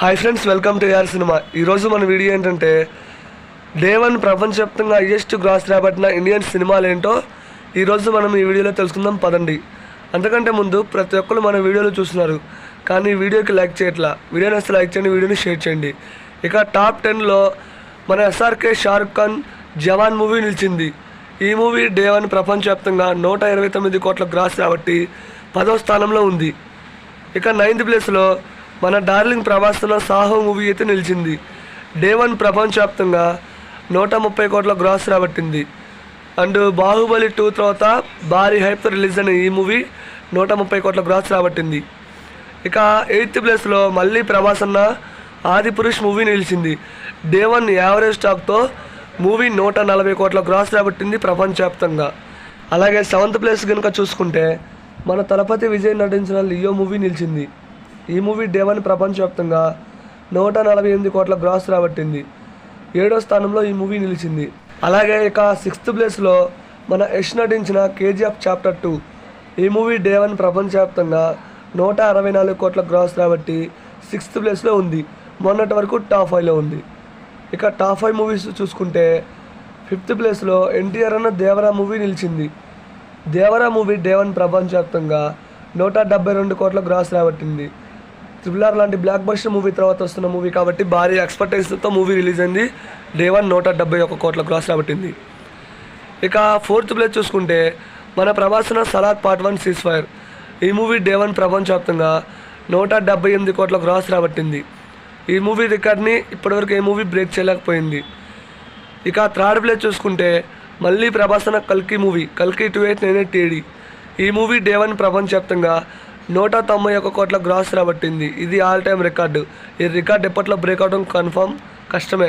Hi friends, welcome to యార్ cinema. ఈరోజు మన వీడియో ఏంటంటే డే 1 ప్రపంచవ్యాప్తంగా హైయెస్ట్ గ్రాస్ రాబట్టిన ఇండియన్ సినిమాలు ఏంటో ఈరోజు మనం ఈ వీడియోలో తెలుసుకుందాం పదండి. అంతకంటే ముందు ప్రతి ఒక్కరు మన వీడియోలో చూస్తున్నారు కానీ వీడియోకి లైక్ చేయట్లా. వీడియోని అసలు లైక్ చేయండి, వీడియోని షేర్ చేయండి. ఇక టాప్ 10లో మన ఎస్ఆర్కే షారుఖ్ ఖాన్ జవాన్ మూవీ నిలిచింది. ఈ మూవీ డే 1 ప్రపంచవ్యాప్తంగా 129 కోట్ల గ్రాస్ రాబట్టి 10వ స్థానంలో ఉంది. ఇక 9th ప్లేస్లో మన డార్లింగ్ ప్రభాస్తో సాహో మూవీ అయితే నిలిచింది. డే 1 ప్రపంచవ్యాప్తంగా 130 కోట్ల గ్రాస్ రాబట్టింది. అండ్ బాహుబలి 2 తర్వాత భారీ హైప్తో రిలీజ్ అయిన ఈ మూవీ 130 కోట్ల గ్రాస్ రాబట్టింది. ఇక 8th ప్లేస్లో మళ్ళీ ప్రభాస్ అన్న ఆదిపురుష్ మూవీ నిలిచింది. డే 1 యావరేజ్ స్టాక్తో మూవీ 140 కోట్ల గ్రాస్ రాబట్టింది ప్రపంచవ్యాప్తంగా. అలాగే 7th ప్లేస్ కనుక చూసుకుంటే మన తలపతి విజయ్ నటించిన లియో మూవీ నిలిచింది. ఈ మూవీ డే 1 ప్రపంచవ్యాప్తంగా 148 కోట్ల గ్రాస్ రాబట్టింది. 7వ స్థానంలో ఈ మూవీ నిలిచింది. అలాగే ఇక 6th ప్లేస్లో మన యష్ నటించిన కేజీఎఫ్ చాప్టర్ 2 ఈ మూవీ డే 1 ప్రపంచవ్యాప్తంగా 164 కోట్ల గ్రాస్ రాబట్టి 6th ప్లేస్లో ఉంది. మొన్నటి వరకు టాప్ 5లో ఉంది. ఇక టాప్ 5 మూవీస్ చూసుకుంటే 5th ప్లేస్లో ఎన్టీఆర్ అన్న దేవరా మూవీ నిలిచింది. దేవరా మూవీ డే 1 ప్రపంచవ్యాప్తంగా 172 కోట్ల గ్రాస్ రాబట్టింది. RRR లాంటి బ్లాక్ బస్టర్ మూవీ తర్వాత వస్తున్న మూవీ కాబట్టి భారీ ఎక్స్పెక్టేషన్తో మూవీ రిలీజ్ అయింది. డే 1 171 కోట్ల గ్రాస్ రాబట్టింది. ఇక 4th ప్లేస్ చూసుకుంటే మన ప్రభాస్న సలార్ పార్ట్ 1 సీజ్ ఫైర్ ఈ మూవీ డే 1 ప్రపంచవ్యాప్తంగా 178 కోట్ల గ్రాస్ రాబట్టింది. ఈ మూవీ రికార్డ్ని ఇప్పటివరకు ఏ మూవీ బ్రేక్ చేయలేకపోయింది. ఇక 3rd ప్లేస్ చూసుకుంటే మళ్ళీ ప్రభాస్న కల్కి మూవీ కల్కి 2898 AD ఈ మూవీ డే 1 ప్రపంచవ్యాప్తంగా 191 కోట్ల గ్రాస్ రాబట్టింది. ఇది ఆల్ టైమ్ రికార్డు. ఈ రికార్డ్ ఎప్పట్లో బ్రేక్ అవడం కన్ఫర్మ్ కష్టమే.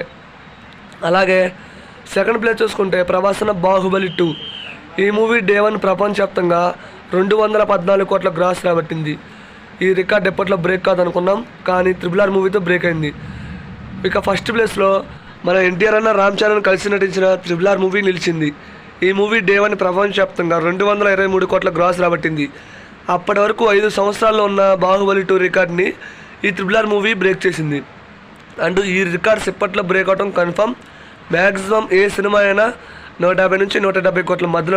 అలాగే 2nd ప్లేస్ చూసుకుంటే ప్రభాస్న బాహుబలి 2 ఈ మూవీ డే 1 ప్రపంచవ్యాప్తంగా 214 కోట్ల గ్రాస్ రాబట్టింది. ఈ రికార్డ్ ఎప్పట్లో బ్రేక్ కాదనుకున్నాం కానీ RRR మూవీతో బ్రేక్ అయింది. ఇక 1st ప్లేస్లో మన ఎన్టీఆర్ అన్న రామ్ చరణ్ కలిసి నటించిన RRR మూవీ నిలిచింది. ఈ మూవీ డే 1 ప్రపంచవ్యాప్తంగా 223 కోట్ల గ్రాస్ రాబట్టింది. అప్పటి వరకు 5 సంవత్సరాల్లో ఉన్న బాహుబలి 2 రికార్డ్ని ఈ RRR మూవీ బ్రేక్ చేసింది. అండ్ ఈ రికార్డ్స్ ఇప్పట్లో బ్రేక్ అవడం కన్ఫర్మ్. మ్యాక్సిమం ఏ సినిమా అయినా 150 నుంచి 170 కోట్ల మధ్యలో